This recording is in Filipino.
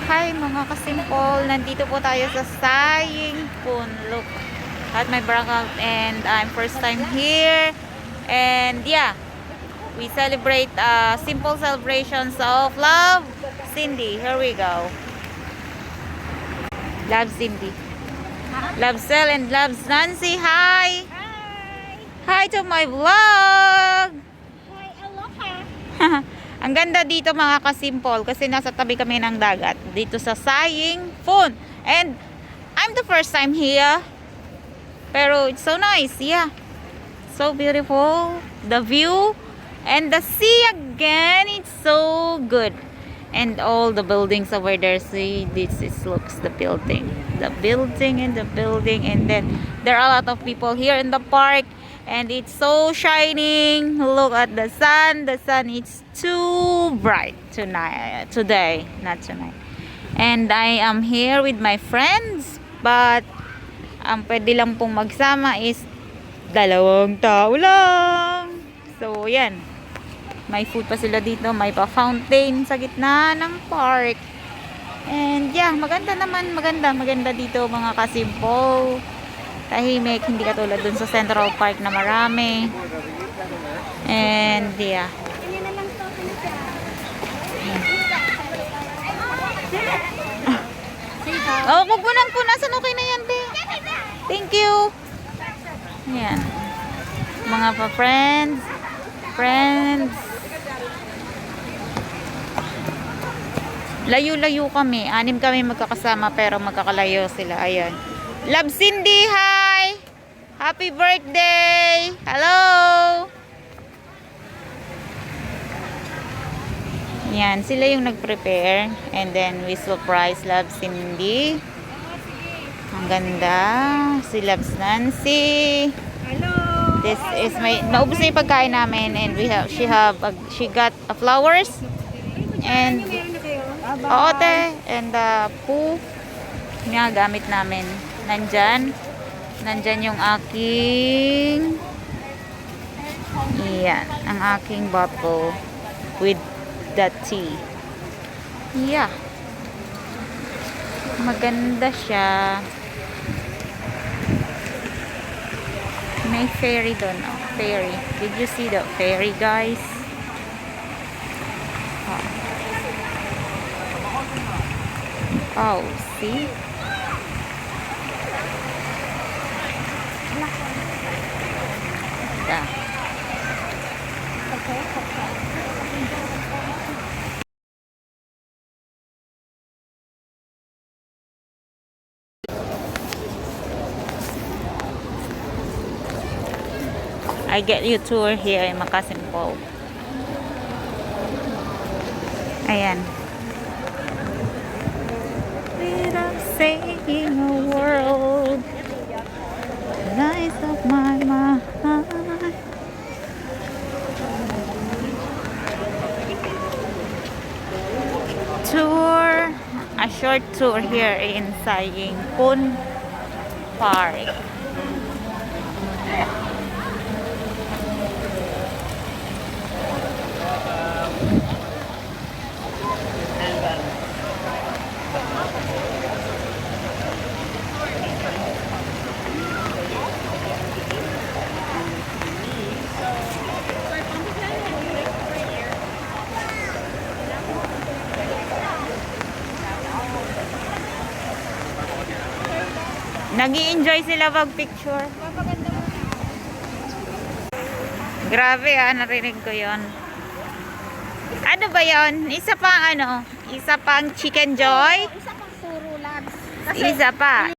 Hi mga kasimple, nandito po tayo sa Saying Pun. Look at my background, and I'm first time here. And yeah, we celebrate simple celebrations of love. Cindy, here we go. Love Cindy. Love Sel and loves Nancy. Hi! Hi to my vlog! Hi, aloha! Ang ganda dito mga kasimple kasi nasa tabi kami ng dagat dito sa Saying Pun. And I'm the first time here. Pero it's so nice, yeah. So beautiful. The view and the sea again. It's so good. And all the buildings over there. See, looks the building. The building and the building. And then there are a lot of people here in the park. And it's so shining. Look at the sun. The sun is too bright today, not tonight. And I am here with my friends, but ang pwede lang pong magsama is 2 tao lang. So yan, may food pa sila dito, may pa fountain sa gitna ng park. And yeah, maganda naman, maganda dito mga kasimple. Tahimik, hindi katulad dun sa Central Park na marami. And yeah. Oh, wag mo nang punasan, okay na yan, be. Thank you. Yan. Mga pa-friends. Friends. Layo-layo kami. 6 kami magkakasama pero magkakalayo sila. Ayan. Love Cindy, hi! Happy birthday! Hello! Yan, sila yung nag-prepare. And then we surprise Love Cindy. Ang ganda. Si Loves Nancy. Hello! This is my, naubos na yung pagkain namin. And she got flowers. And oote. And poo. Nga gamit namin. Nandyan yung aking ang aking bottle with the tea. Yeah. Maganda siya. May ferry doon. Oh, ferry. Did you see the ferry, guys? Oh, see? Yeah. I get you tour here in Makasimpo. Ayan. Without saying a word, lies of my mind. Tour, a short tour here in Saying Pun Park. Nag-i-enjoy sila mag-picture. Grabe narinig ko yon. Ano ba yon? Isa pang Chicken Joy? Isa pang puro labs. Isa pa.